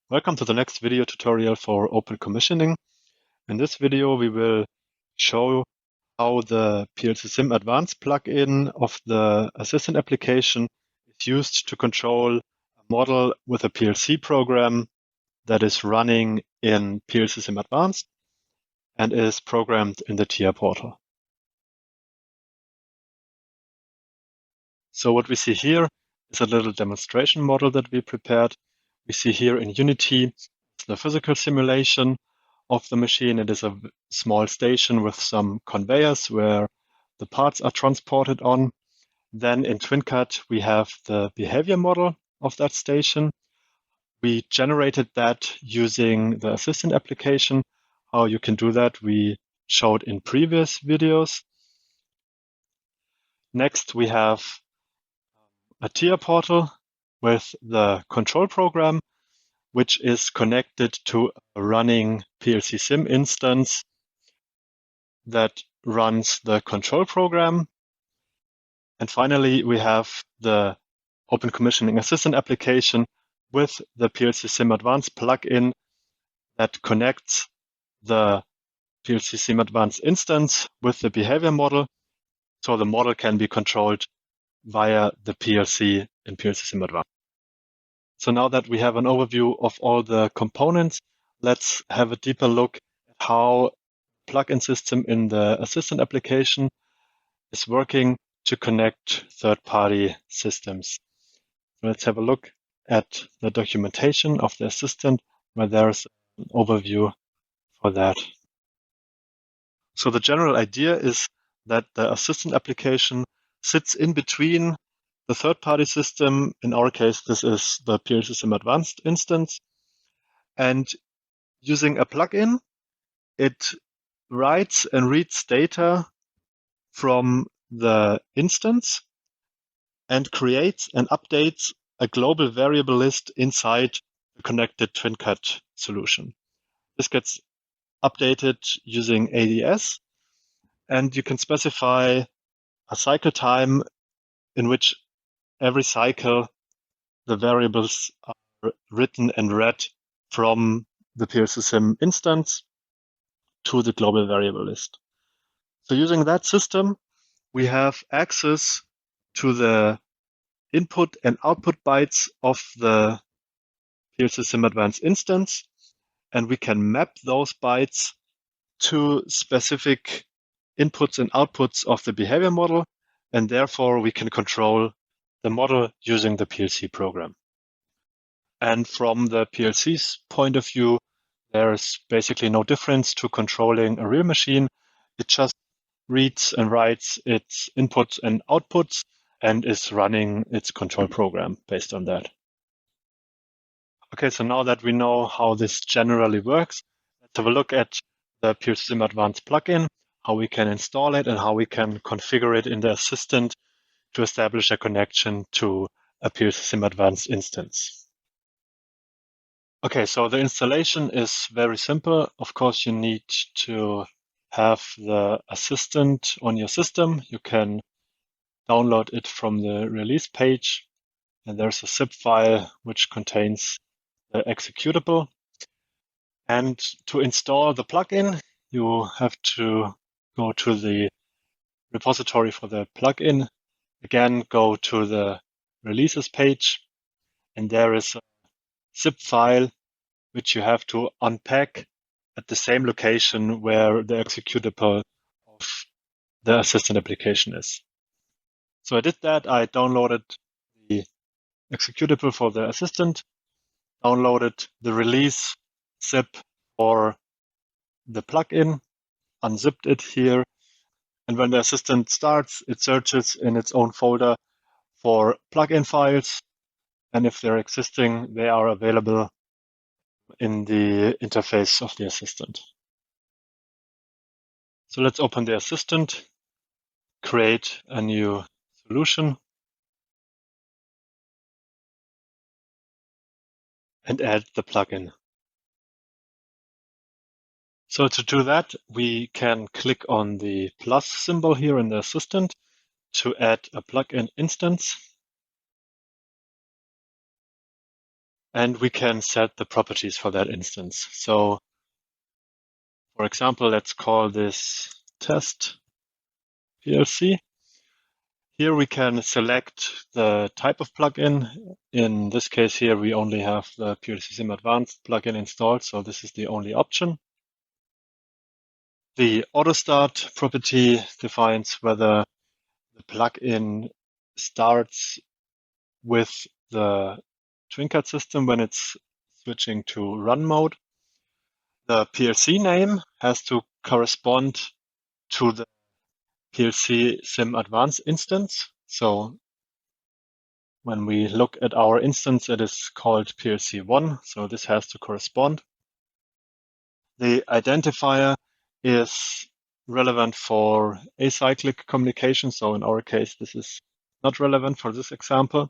Welcome to the next video tutorial for open commissioning. In this video, we will show how the PLCSim Advanced plugin of the Assistant application is used to control a model with a PLC program that is running in PLCSim Advanced and is programmed in the TIA portal. So what we see here is a little demonstration model that we prepared. We see here in Unity the physical simulation of the machine. It is a small station with some conveyors where the parts are transported on. Then in TwinCAD, we have the behavior model of that station. We generated that using the Assistant application. How you can do that, we showed in previous videos. Next, we have a TIA portal with the control program, which is connected to a running PLCSim instance that runs the control program. And finally, we have the Open Commissioning Assistant application with the PLCSim Advanced plugin that connects the PLCSim Advanced instance with the behavior model, so the model can be controlled via the PLC in PLCSim Advanced. So now that we have an overview of all the components, let's have a deeper look at how the plugin system in the Assistant application is working to connect third-party systems. So let's have a look at the documentation of the Assistant, where there's an overview for that. So the general idea is that the Assistant application sits in between the third-party system. In our case, this is the PLCSim Advanced instance. And using a plugin, it writes and reads data from the instance and creates and updates a global variable list inside the connected TwinCAD solution. This gets updated using ADS, and you can specify a cycle time in which every cycle the variables are written and read from the PLCSim instance to the global variable list. So using that system, we have access to the input and output bytes of the PLCSim Advanced instance, and we can map those bytes to specific inputs and outputs of the behavior model, and therefore we can control the model using the PLC program. And from the PLC's point of view, there's basically no difference to controlling a real machine. It just reads and writes its inputs and outputs and is running its control program based on that. Okay, so now that we know how this generally works, let's have a look at the PLCSim Advanced plugin, how we can install it and how we can configure it in the Assistant to establish a connection to a PLCSim Advanced instance. Okay, so the installation is very simple. Of course, you need to have the Assistant on your system. You can download it from the release page, and there's a zip file which contains the executable. And to install the plugin, you have to go to the repository for the plugin. Again, go to the releases page, and there is a zip file which you have to unpack at the same location where the executable of the Assistant application is. So I did that. I downloaded the executable for the Assistant, downloaded the release zip for the plugin, unzipped it here, and when the Assistant starts, it searches in its own folder for plugin files, and if they're existing, they are available in the interface of the Assistant. So let's open the Assistant, create a new solution, and add the plugin. So to do that, we can click on the plus symbol here in the Assistant to add a plugin instance. and we can set the properties for that instance. So, for example, let's call this test PLC. Here we can select the type of plugin. In this case here, we only have the PLCSim Advanced plugin installed, so this is the only option. The auto start property defines whether the plugin starts with the TwinCAD system when it's switching to run mode. The PLC name has to correspond to the PLCSim Advanced instance. So when we look at our instance, it is called PLC1, so this has to correspond. The identifier is relevant for acyclic communication, so in our case, this is not relevant for this example.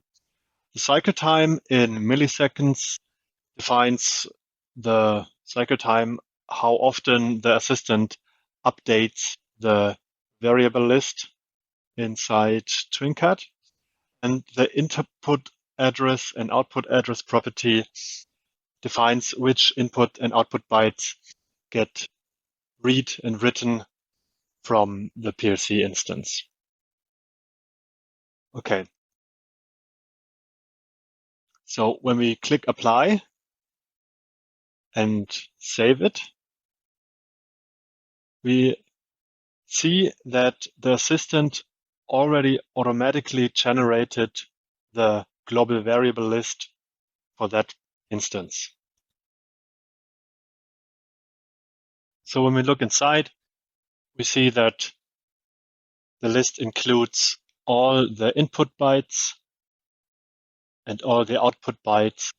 The cycle time in milliseconds defines the cycle time, how often the assistant updates the variable list inside TwinCAD. And the input address and output address property defines which input and output bytes get read and written from the PLC instance. Okay. So when we click apply and save it, we see that the assistant already automatically generated the global variable list for that instance. So when we look inside, we see that the list includes all the input bytes and all the output bytes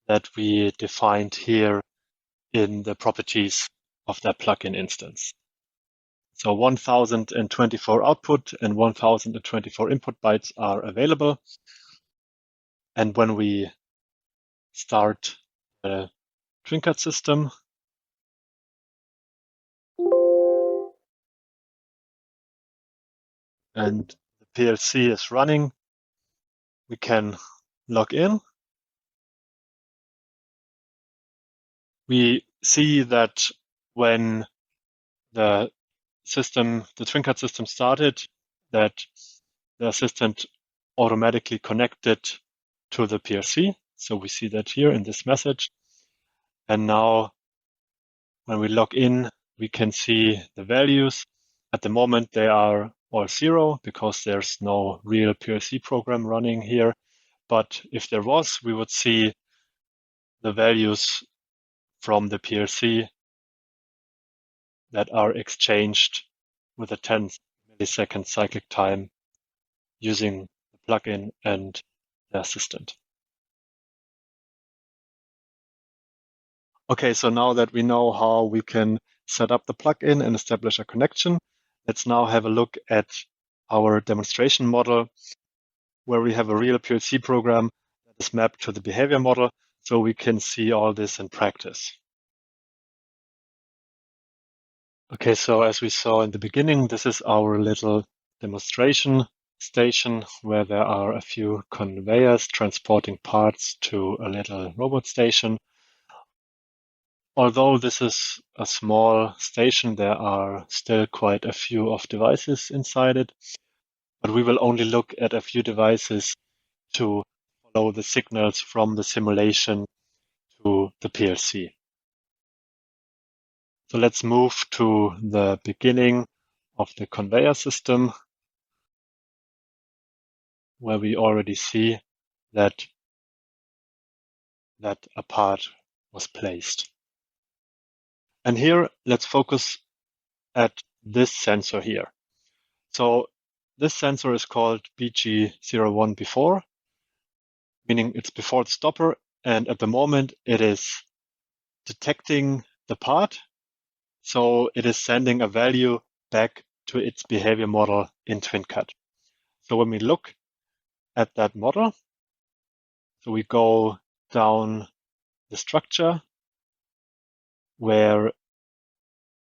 that we defined here in the properties of that plugin instance. So 1024 output and 1024 input bytes are available. And when we start the TwinCAD system, and the PLC is running, we can log in. We see that when the TwinCAD system started, that the assistant automatically connected to the PLC. So we see that here in this message. And now when we log in, we can see the values. At the moment, they are all 0 because there's no real PLC program running here. But if there was, we would see the values from the PLC that are exchanged with a 10 millisecond cyclic time using the plugin and the assistant. Okay, so now that we know how we can set up the plugin and establish a connection, let's now have a look at our demonstration model where we have a real PLC program that is mapped to the behavior model, so we can see all this in practice. Okay, so as we saw in the beginning, this is our little demonstration station where there are a few conveyors transporting parts to a little robot station. Although this is a small station, there are still quite a few of devices inside it, but we will only look at a few devices to follow the signals from the simulation to the PLC. So let's move to the beginning of the conveyor system, where we already see that a part was placed. And here, let's focus at this sensor here. So this sensor is called BG01 before, meaning it's before the stopper. And at the moment, it is detecting the part. So it is sending a value back to its behavior model in TwinCAD. So when we look at that model, so we go down the structure where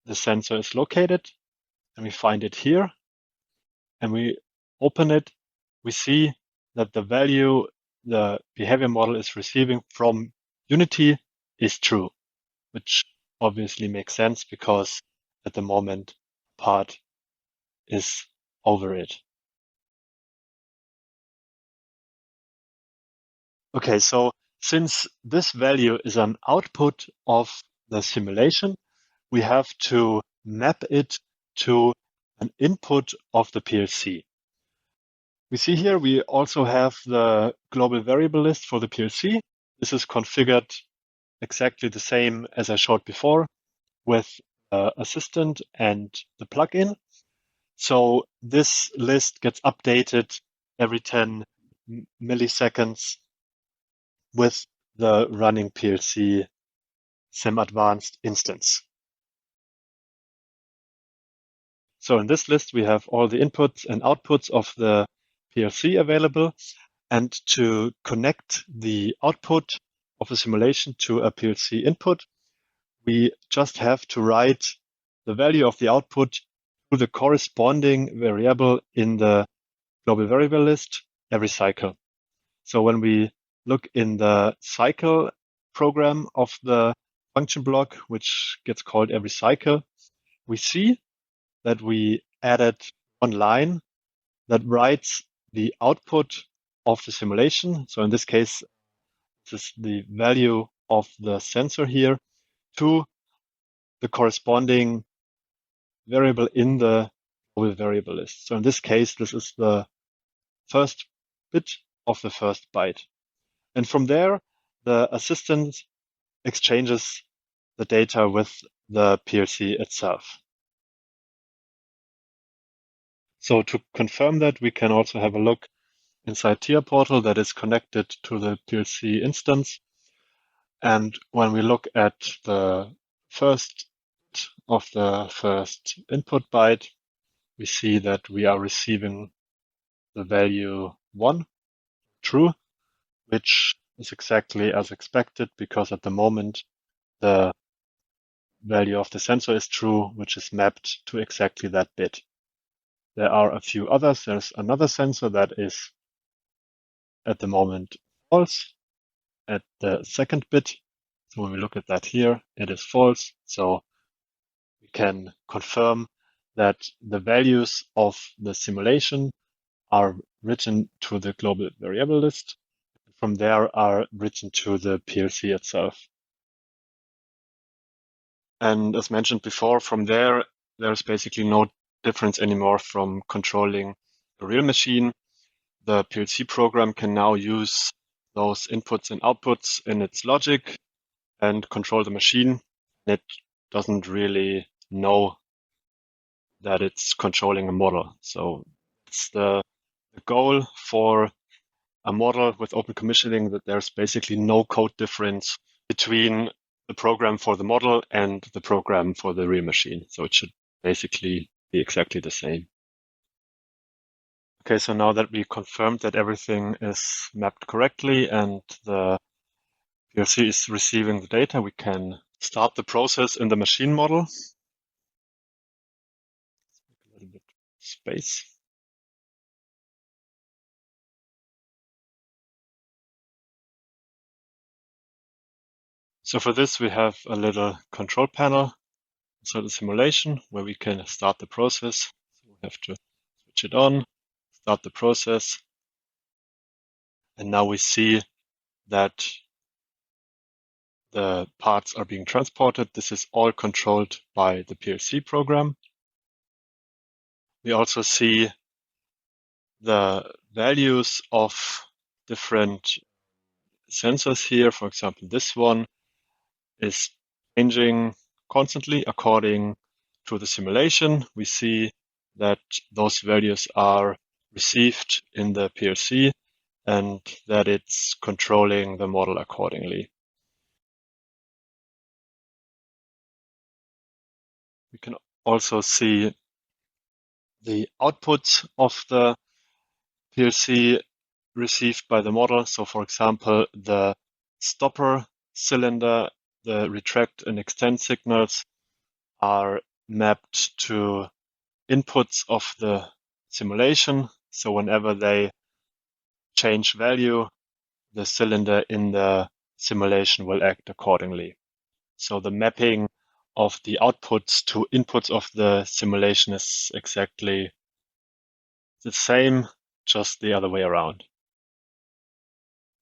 the sensor is located, and we find it here, and we open it, we see that the value the behavior model is receiving from Unity is true, which obviously makes sense because at the moment part is over it. Okay, so since this value is an output of the simulation, we have to map it to an input of the PLC. We see here we also have the global variable list for the PLC. This is configured exactly the same as I showed before with Assistant and the plugin. So this list gets updated every 10 milliseconds with the running PLCSim Advanced instance. So in this list, we have all the inputs and outputs of the PLC available. And to connect the output of a simulation to a PLC input, we just have to write the value of the output to the corresponding variable in the global variable list every cycle. So when we look in the cycle program of the function block, which gets called every cycle, we see that we added one line that writes the output of the simulation. So in this case, this is the value of the sensor here to the corresponding variable in the global variable list. So in this case, this is the first bit of the first byte. And from there, the assistant exchanges the data with the PLC itself. So to confirm that, we can also have a look inside TIA portal that is connected to the PLC instance. And when we look at the first bit of the first input byte, we see that we are receiving the value 1, true, which is exactly as expected because at the moment the value of the sensor is true, which is mapped to exactly that bit. There are a few others. There's another sensor that is at the moment false at the second bit. So when we look at that here, it is false. So we can confirm that the values of the simulation are written to the global variable list. From there are written to the PLC itself. And as mentioned before, from there, there's basically no difference anymore from controlling a real machine. The PLC program can now use those inputs and outputs in its logic and control the machine. It doesn't really know that it's controlling a model. So it's the goal for a model with open commissioning that there's basically no code difference between the program for the model and the program for the real machine. So it should basically be exactly the same. Okay, so now that we confirmed that everything is mapped correctly and the PLC is receiving the data, we can start the process in the machine model. Let's make a little bit of space. So for this, we have a little control panel inside the simulation where we can start the process. So we have to switch it on, start the process. And now we see that the parts are being transported. This is all controlled by the PLC program. We also see the values of different sensors here. For example, this one is changing constantly according to the simulation. We see that those values are received in the PLC and that it's controlling the model accordingly. We can also see the outputs of the PLC received by the model. So for example, the stopper cylinder, the retract and extend signals are mapped to inputs of the simulation. So whenever they change value, the cylinder in the simulation will act accordingly. So the mapping of the outputs to inputs of the simulation is exactly the same, just the other way around.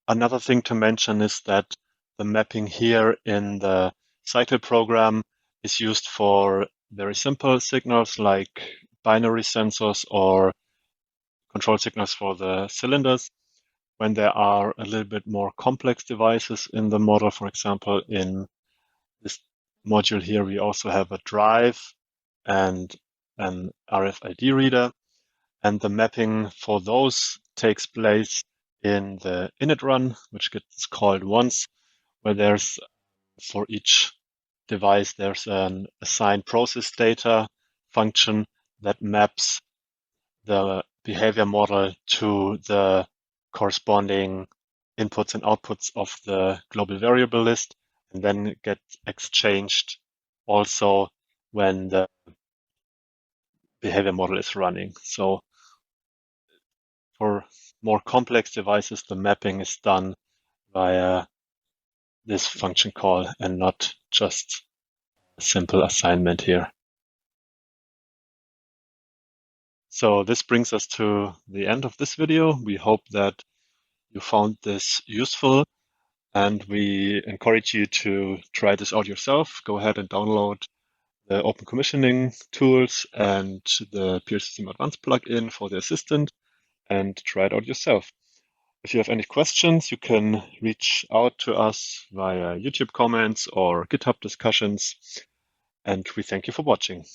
Another thing to mention is that the mapping here in the cycle program is used for very simple signals like binary sensors or control signals for the cylinders. When there are a little bit more complex devices in the model, for example, in this module here, we also have a drive and an RFID reader. And the mapping for those takes place in the init run, which gets called once, where there's, for each device, there's an assigned process data function that maps the behavior model to the corresponding inputs and outputs of the global variable list, and then get exchanged also when the behavior model is running. So for more complex devices, the mapping is done via this function call and not just a simple assignment here. So this brings us to the end of this video. We hope that you found this useful, and we encourage you to try this out yourself. Go ahead and download the open commissioning tools and the PLCSim Advanced plugin for the assistant and try it out yourself. If you have any questions, you can reach out to us via YouTube comments or GitHub discussions. And we thank you for watching.